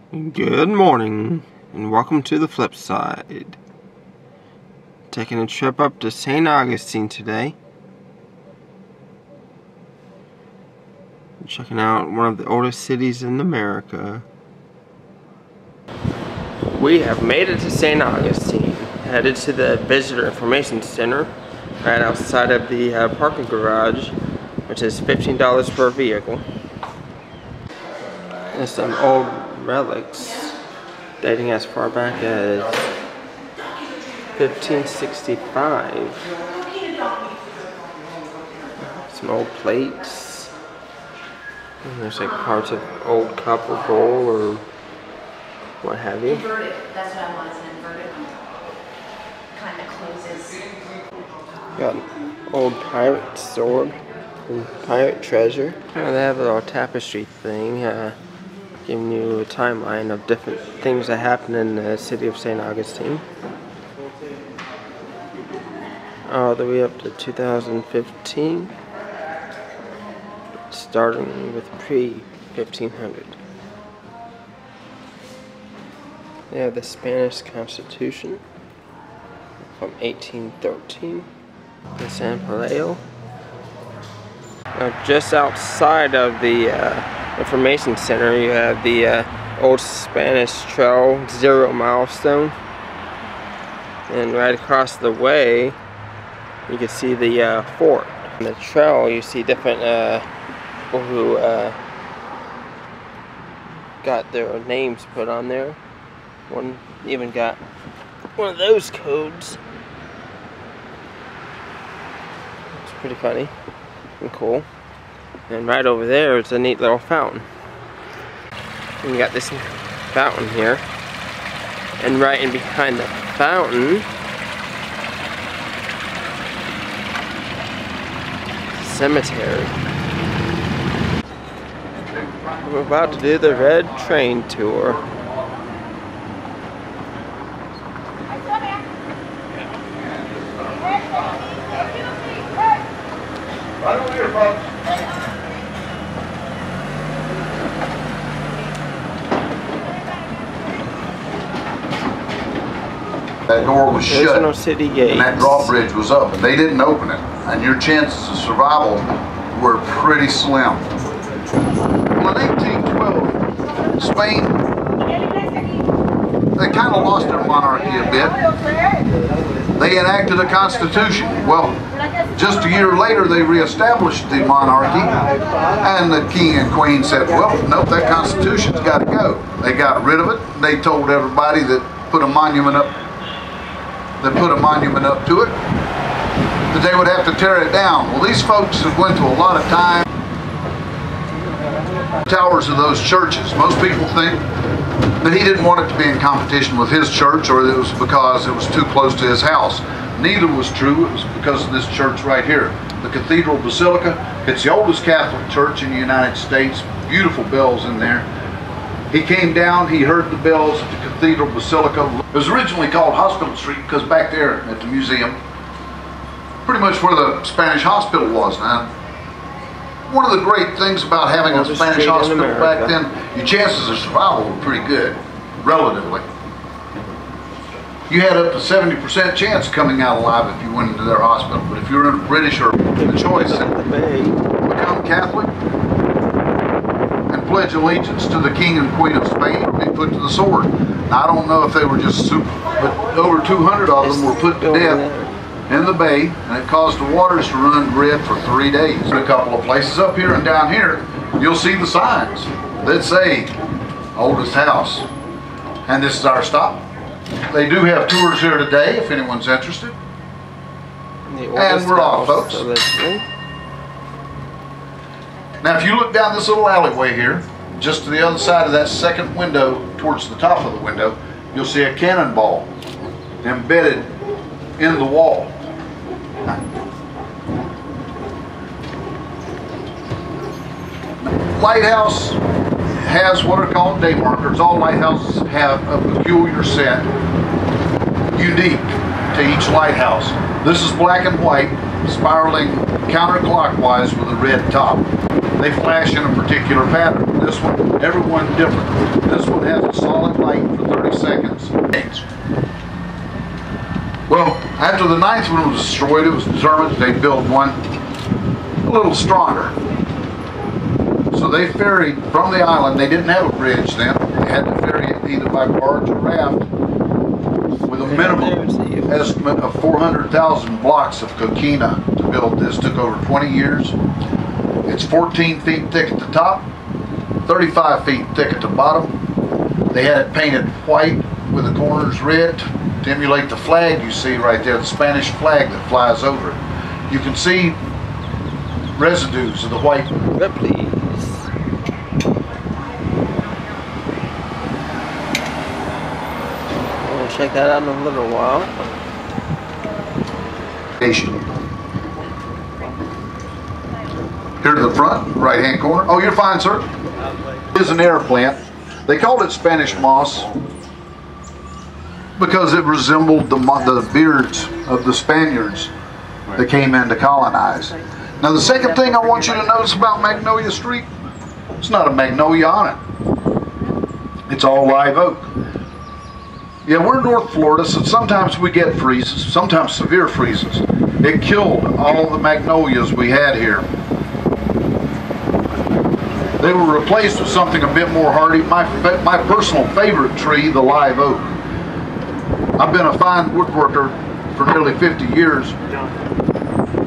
Good morning, and welcome to the Flipside. Taking a trip up to St. Augustine today. Checking out one of the oldest cities in America. We have made it to St. Augustine, headed to the Visitor Information Center, right outside of the parking garage, which is $15 per vehicle. There's some old relics dating as far back as 1565. Some old plates. And there's like parts of old cup or bowl or what have you. Inverted. That's what I want, is an inverted kind of closes. Got an old pirate sword and pirate treasure. They have a little tapestry thing. Giving you a timeline of different things that happened in the city of St. Augustine. All the way up to 2015. Starting with pre-1500. They have the Spanish Constitution from 1813. The San Paleo. Now just outside of the Information Center, you have the old Spanish Trail 0 milestone, and right across the way you can see the fort. On the trail you see different people who got their names put on there. One even got one of those codes. It's pretty funny and cool. And right over there is a neat little fountain. And you got this fountain here. And right in behind the fountain, cemetery. We're about to do the Red Train tour. Right over here, folks. That door was shut, no city gates. And that drawbridge was up, and they didn't open it, and your chances of survival were pretty slim. Well, in 1812, Spain, they kind of lost their monarchy a bit. They enacted a constitution. Well, just a year later, they reestablished the monarchy, and the king and queen said, well, nope, that constitution's got to go. They got rid of it. They told everybody that put a monument up to it, that they would have to tear it down. Well, these folks have went to a lot of time. Towers of those churches. Most people think that he didn't want it to be in competition with his church, or it was because it was too close to his house. Neither was true. It was because of this church right here, the Cathedral Basilica. It's the oldest Catholic church in the United States. Beautiful bells in there. He came down, he heard the bells at the Cathedral Basilica. It was originally called Hospital Street because back there at the museum, pretty much where the Spanish hospital was now. One of the great things about having a Spanish hospital back then, your chances of survival were pretty good, relatively. You had up to 70% chance of coming out alive if you went into their hospital. But if you were British or the choice, become Catholic and pledge allegiance to the King and Queen of Spain, or be put to the sword. Now, I don't know if they were just super, but over 200 of them were put to death in the bay, and it caused the waters to run red for 3 days. In a couple of places up here and down here, you'll see the signs that say oldest house, and this is our stop. They do have tours here today if anyone's interested. And we're off, folks. Now, if you look down this little alleyway here, just to the other side of that second window, towards the top of the window, you'll see a cannonball embedded in the wall. Lighthouse has what are called day markers. All lighthouses have a peculiar set, unique to each lighthouse. This is black and white, spiraling counterclockwise with a red top. They flash in a particular pattern. This one, every one different. This one has a solid light for 30 seconds. Well, after the 9th one was destroyed, it was determined they'd build one a little stronger. So they ferried from the island. They didn't have a bridge then. They had to ferry it either by barge or raft with a minimum estimate of 400,000 blocks of coquina to build this. Took over 20 years. It's 14 feet thick at the top, 35 feet thick at the bottom. They had it painted white with the corners red to emulate the flag you see right there, the Spanish flag that flies over it. You can see residues of the white. Ripley's. We'll check that out in a little while. Here to the front, right hand corner. Oh, you're fine, sir. It is an air plant. They called it Spanish moss because it resembled the beards of the Spaniards that came in to colonize. Now the second thing I want you to notice about Magnolia Street, it's not a magnolia on it. It's all live oak. Yeah, we're North Florida, so sometimes we get freezes, sometimes severe freezes. It killed all the magnolias we had here. They were replaced with something a bit more hardy. My personal favorite tree, the live oak. I've been a fine woodworker for nearly 50 years.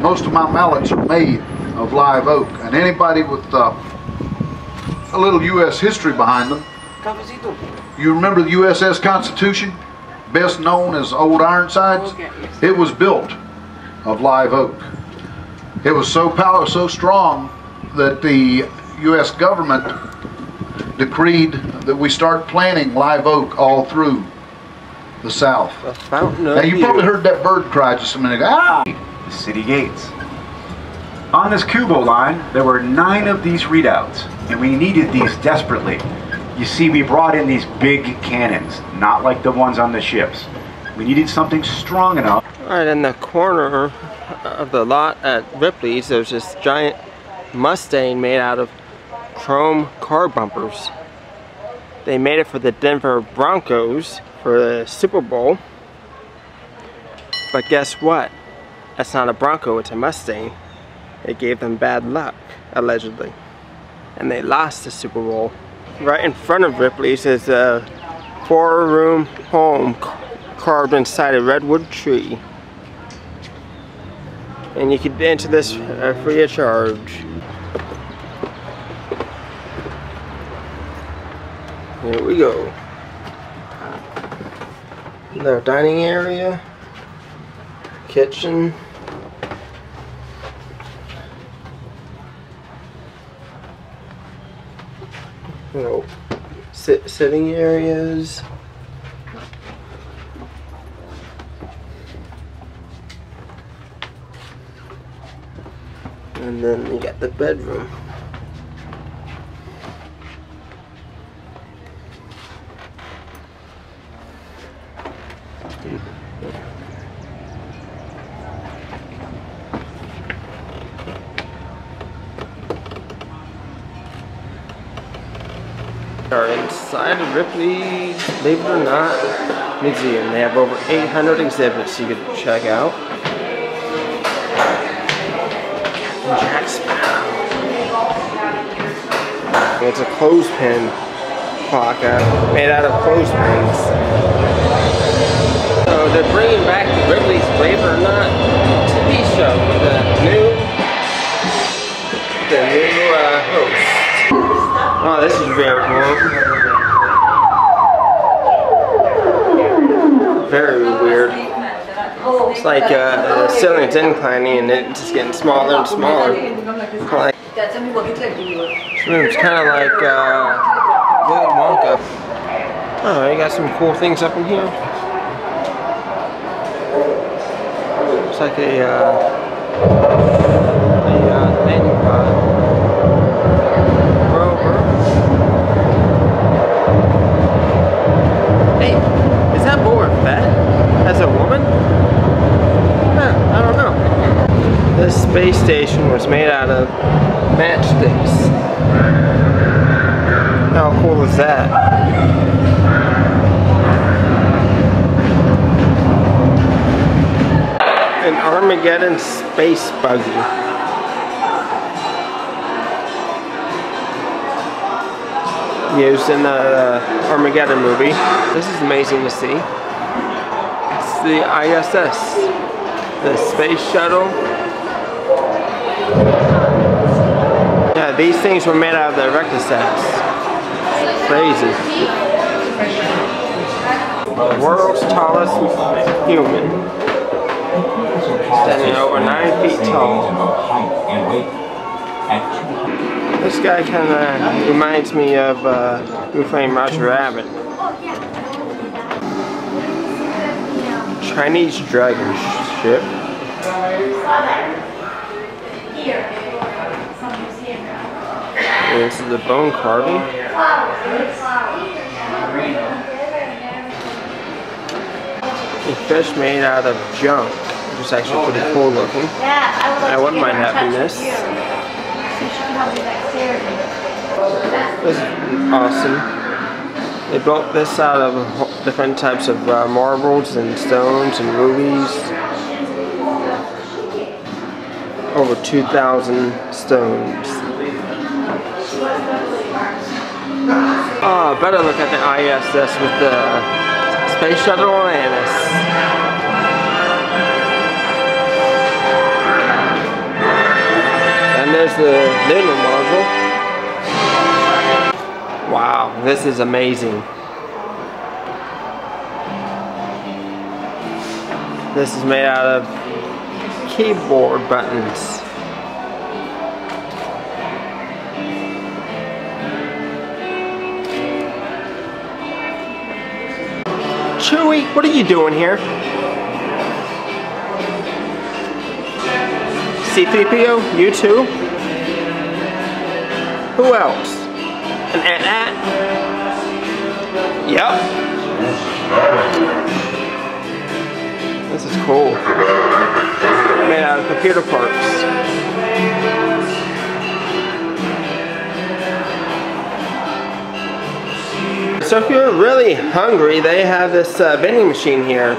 Most of my mallets are made of live oak. And anybody with a little U.S. history behind them, you remember the USS Constitution, best known as Old Ironsides? It was built of live oak. It was so strong that the U.S. government decreed that we start planting live oak all through the South. Now you probably heard that bird cry just a minute ago. Ah! The city gates. On this Kubo line, there were 9 of these readouts, and we needed these desperately. You see, we brought in these big cannons, not like the ones on the ships. We needed something strong enough. Alright, in the corner of the lot at Ripley's, there's this giant Mustang made out of chrome car bumpers. They made it for the Denver Broncos for the Super Bowl. But guess what? That's not a Bronco, it's a Mustang. It gave them bad luck, allegedly. And they lost the Super Bowl. Right in front of Ripley's is a 4-room home carved inside a redwood tree. And you can enter this free of charge. Here we go. Their dining area, kitchen. Little sitting areas. And then you got the bedroom. Are inside of Ripley's, believe it or not, museum. They have over 800 exhibits you could check out. Jack Sparrow. It's a clothespin clock made out of clothespins. So they're bringing back Ripley's, believe it or not, TV show with the new host. Oh, this is very cool. Very weird. It's like the ceiling's inclining and it's just getting smaller and smaller. Like, this room's kind of like Willy Wonka. Oh, you got some cool things up in here. It's like a landing pod. Hey, is that Boba Fett as a woman? Huh, I don't know. This space station was made out of matchsticks. cool is that? An Armageddon space buggy. Used in the Armageddon movie. This is amazing to see. It's the ISS, the space shuttle. Yeah, these things were made out of the Erectosats. Crazy. The world's tallest human. Standing over 9 feet tall. This guy kind of reminds me of Who Framed Roger Rabbit. Chinese dragon ship. And this is the bone carving. A fish made out of junk, which is actually pretty cool looking. I wouldn't mind having this. This is awesome. They built this out of different types of marbles and stones and rubies. Over 2,000 stones. Oh, better look at the ISS with the Space Shuttle Atlantis. And there's the lunar module. Wow, this is amazing. This is made out of keyboard buttons. Chewie, what are you doing here? C-3PO, you too? Who else? An Ant-At? Yep. This is cool. Made out of computer parts. So if you're really hungry, they have this vending machine here.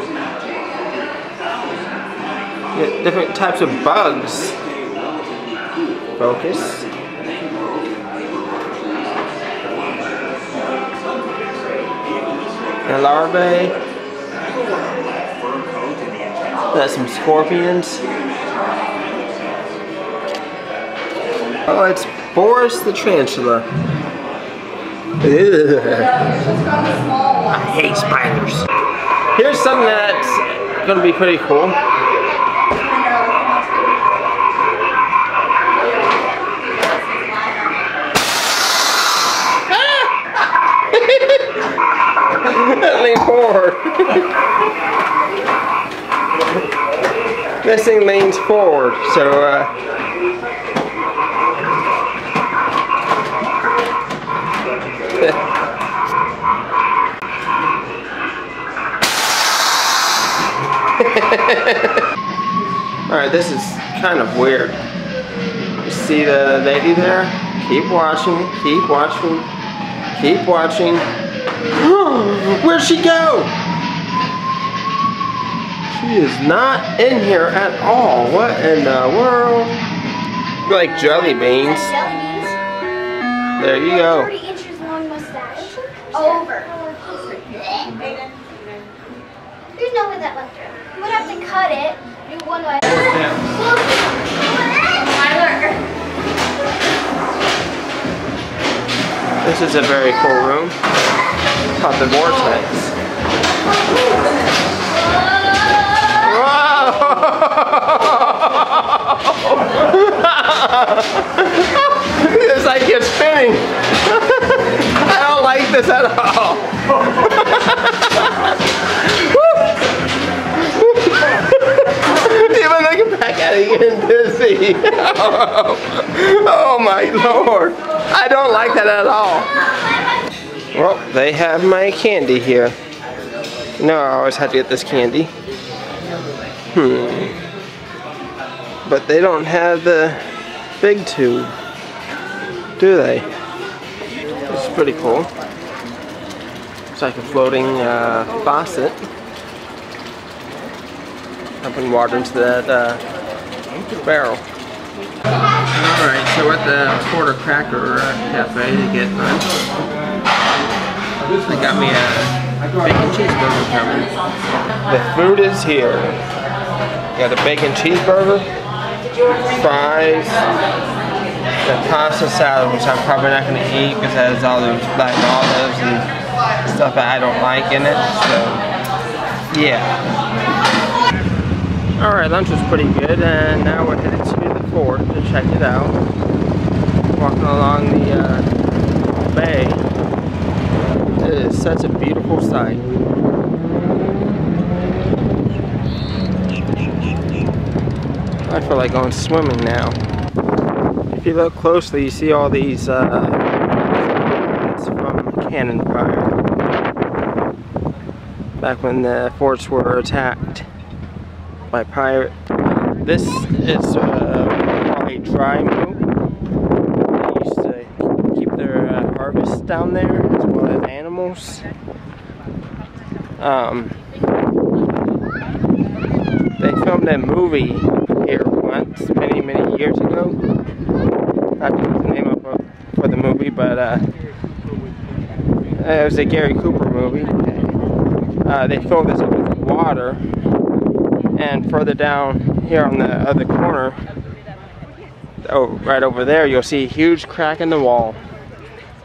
Get different types of bugs. Focus. And larvae. That's some scorpions. Oh, it's Boris the Tarantula. Ugh. I hate spiders. Here's something that's gonna be pretty cool. Lean forward. This thing leans forward, so Alright, this is kind of weird. You see the lady there? Keep watching, keep watching, keep watching. Where'd she go? She is not in here at all. What in the world? Like jelly beans. There you go. 30 inches long mustache. Over. There's no way that left her. You would have to cut it. Do one way. This is a very cool room. Called the Vortex. It's like you're spinning. I don't like this at all. Even looking back at it, getting dizzy. Oh my Lord. I don't like that at all. Well, they have my candy here. You know, I always had to get this candy. But they don't have the big tube, do they? This pretty cool. It's like a floating faucet. Pumping water into that barrel. Alright, so we're at the Quarter Cracker Cafe to get lunch. They got me a bacon cheeseburger coming. The food is here. Got a bacon cheeseburger, fries, the pasta salad, which I'm probably not going to eat because it has all those black olives and stuff that I don't like in it. So, yeah. Alright, lunch was pretty good, and now we're headed to the fort to check it out. Walking along the bay. It is such a beautiful sight. I feel like going swimming now. If you look closely, you see all these it's from cannon fire. Back when the forts were attacked by pirates. This is a dry mill. They used to keep their harvest down there as well as animals. They filmed a movie here once, many years ago. I don't know the name of it for the movie, but it was a Gary Cooper movie. They filled this up with water, and further down here on the other corner, right over there, you'll see a huge crack in the wall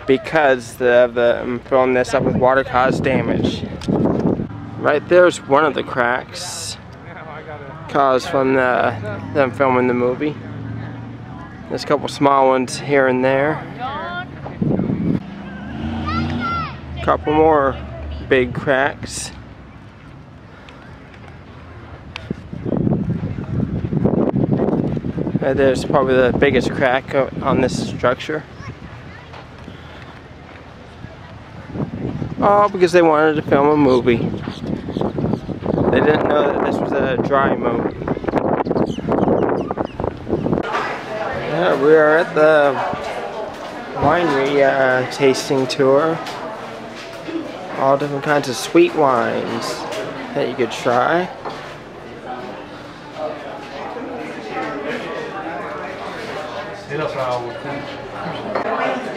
because the filling this up with water caused damage. Right there's one of the cracks caused from them filming the movie. There's a couple small ones here and there. Couple more big cracks. There's probably the biggest crack on this structure. All because they wanted to film a movie. They didn't know that this was a dry movie. Yeah, we are at the winery tasting tour. All different kinds of sweet wines that you could try.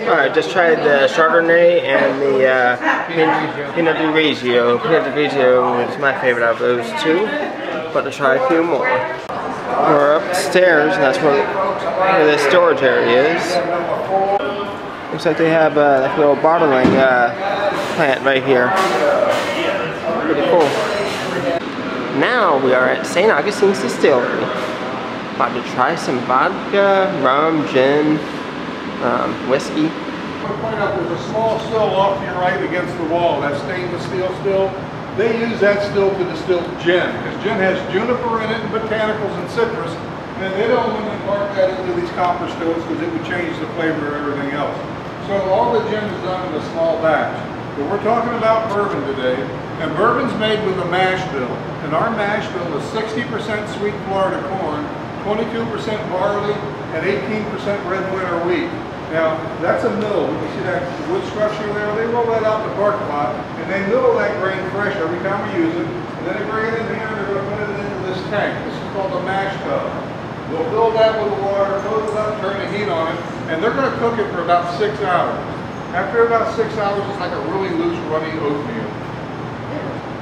Alright, just tried the Chardonnay and the Pinot Grigio. Pinot Grigio was my favorite out of those two, but I'll try a few more. We're upstairs, and that's where the storage area is. Looks like they have a little bottling plant right here. Pretty cool. Now we are at St. Augustine's Distillery. About to try some vodka, rum, gin, whiskey. I want to point out there's a small still off to your right against the wall, that stainless steel still. They use that still to distill gin, because gin has juniper in it, and botanicals and citrus, and they don't want to impart that into these copper stills because it would change the flavor of everything else. So all the gin is done in a small batch. But we're talking about bourbon today, and bourbon's made with a mash bill, and our mash bill is 60% sweet Florida corn, 22% barley, and 18% red winter wheat. Now, that's a mill. You see that wood structure there? They roll that out in the parking lot, and they mill that grain fresh every time we use it, and then they bring it in here, and they're going to put it into this tank. This is called the mash tub. We'll fill that with water, close it up, turn the heat on it, and they're going to cook it for about 6 hours. After about 6 hours, it's like a really loose, runny oatmeal.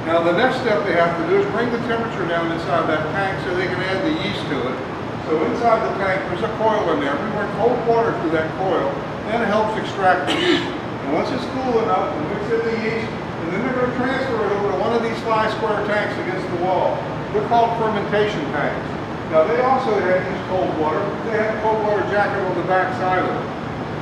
Now, the next step they have to do is bring the temperature down inside that tank so they can add the yeast to it. So inside the tank, there's a coil in there. We run cold water through that coil, and it helps extract the yeast. And once it's cool enough, we mix in the yeast, and then they're going to transfer it over to one of these 5 square tanks against the wall. They're called fermentation tanks. Now, they also had used cold water. They had a cold water jacket on the back side of it.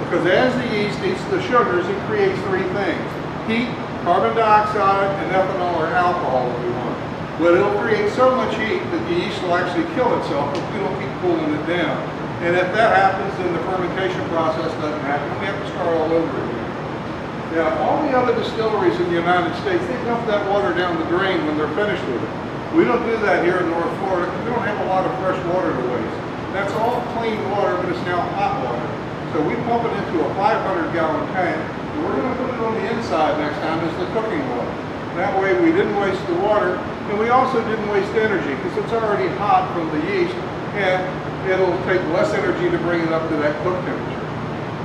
Because as the yeast eats the sugars, it creates 3 things: heat, carbon dioxide, and ethanol or alcohol if we want. But it'll create so much heat that the yeast will actually kill itself if we don't keep cooling it down. And if that happens, then the fermentation process doesn't happen. We have to start all over again. Now, all the other distilleries in the United States, they dump that water down the drain when they're finished with it. We don't do that here in North Florida because we don't have a lot of fresh water to waste. That's all clean water, but it's now hot water. So we pump it into a 500-gallon tank, We're going to put it on the inside next time as the cooking water. That way we didn't waste the water, and we also didn't waste energy because it's already hot from the yeast, and it'll take less energy to bring it up to that cook temperature.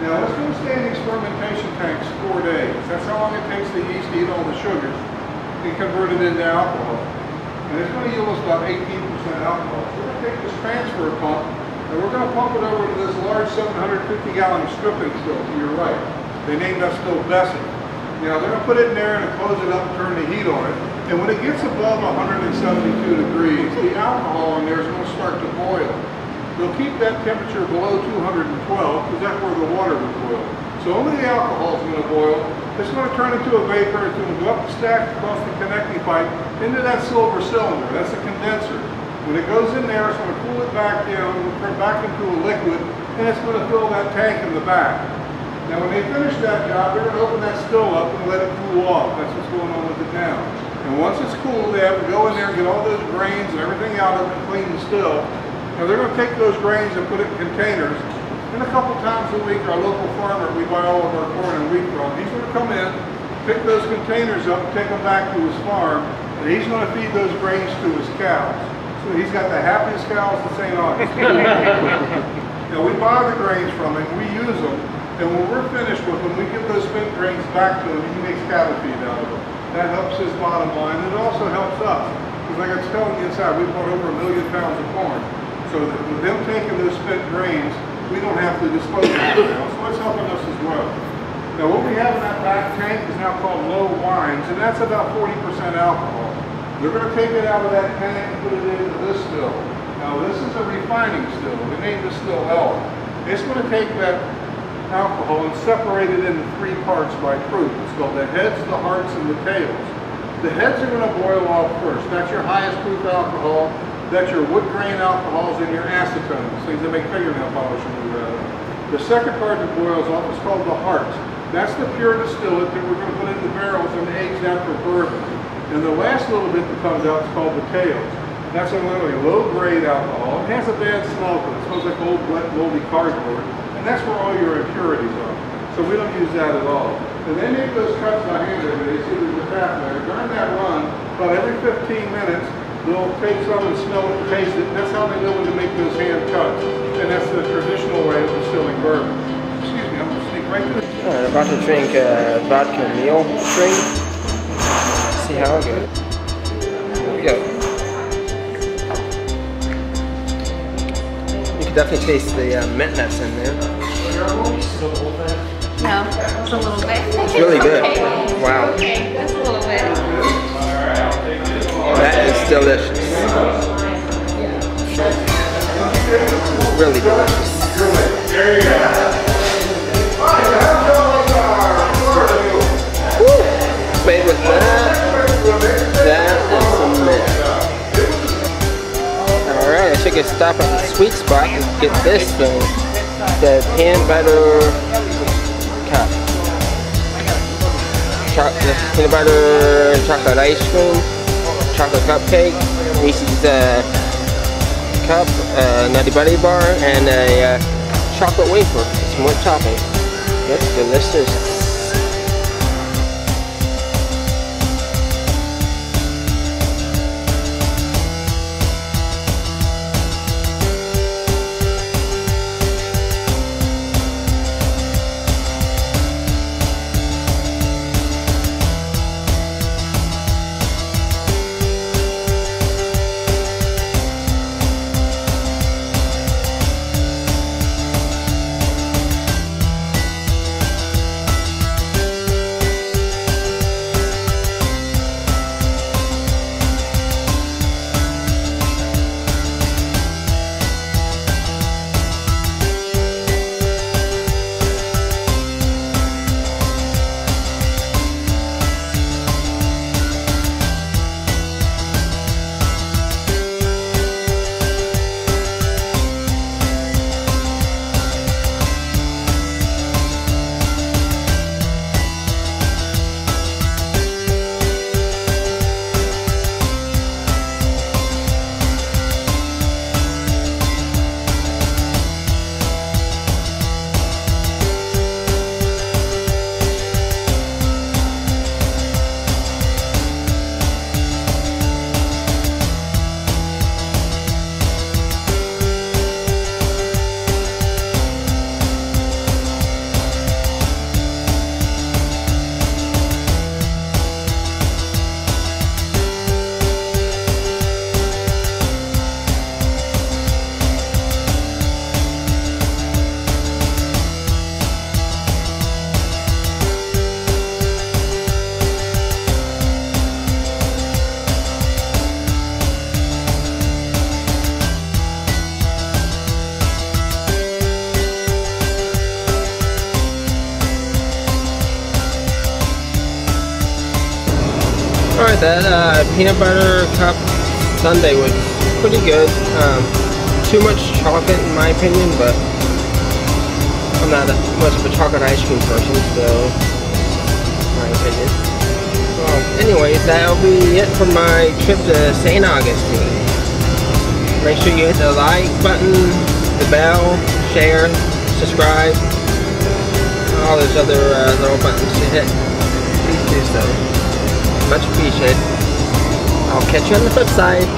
Now it's going to stay in these fermentation tanks 4 days. That's how long it takes the yeast to eat all the sugars and convert it into alcohol. And it's going to yield us about 18% alcohol. So we're going to take this transfer pump, and we're going to pump it over to this large 750-gallon stripping still to your right. They named that still Bessie. Now they're going to put it in there and close it up and turn the heat on it. And when it gets above 172 degrees, the alcohol in there is going to start to boil. They'll keep that temperature below 212 because that's where the water would boil. So only the alcohol is going to boil. It's going to turn into a vapor. It's going to go up the stack across the connecting pipe into that silver cylinder. That's a condenser. When it goes in there, it's going to cool it back down, it'll turn back into a liquid, and it's going to fill that tank in the back. Now when they finish that job, they're going to open that still up and let it cool off. That's what's going on with it now. And once it's cool, they have to go in there and get all those grains and everything out of it and clean the still. Now they're going to take those grains and put it in containers. And a couple times a week, our local farmer, we buy all of our corn and wheat from, he's going to come in, pick those containers up, and take them back to his farm, and he's going to feed those grains to his cows. So he's got the happiest cows in St. Augustine. Now we buy the grains from him, we use them, and when we're finished with them, we give those spent grains back to him, and he makes cattle feed out of them. That helps his bottom line, and it also helps us. Because like I was telling you inside, we bought over 1 million pounds of corn. So that with them taking those spent grains, we don't have to dispose of them now. So it's helping us as well. Now what we have in that back tank is now called low wines, and that's about 40% alcohol. They're going to take it out of that tank and put it into this still. Now this is a refining still. We named this still L. It's going to take that alcohol and separate it into 3 parts by proof. It's called the heads, the hearts, and the tails. The heads are going to boil off first. That's your highest proof alcohol. That's your wood grain alcohols and your acetones, things that make fingernail polish move out of. The second part that boils off is called the hearts. That's the pure distillate that we're going to put into barrels and age that for bourbon. And the last little bit that comes out is called the tails. That's a literally low-grade alcohol. It has a bad smell to it. It smells like old, wet, moldy cardboard. And that's where all your impurities are. So we don't use that at all. And they make those cuts by hand every day. See, there's a tap there. During that run, about every 15 minutes, they'll take some and smell it and taste it. And that's how they know when to make those hand cuts. And that's the traditional way of distilling bourbon. Excuse me, I'm going to sneak right to this. Alright, I'm about to drink vodka meal drink. See how it goes. Here we go. You can definitely taste the mint that's in there. No, it's a little bit. It's really good. Wow. Okay, just a little bit. That is delicious. Really delicious. Woo! Made with that and some mint. Alright, I should get stop at the sweet spot and get this thing. The peanut butter cup. The peanut butter and chocolate ice cream. Chocolate cupcake, Reese's cup, Nutty Buddy bar, and a chocolate wafer. Some more topping. That's delicious. that peanut butter cup sundae was pretty good. Too much chocolate in my opinion, but I'm not much of a chocolate ice cream person, so my opinion. Well, anyways, that'll be it for my trip to St. Augustine. Make sure you hit the like button, the bell, share, subscribe, all those other little buttons to hit. Please do so. Much appreciated. I'll catch you on the flip side.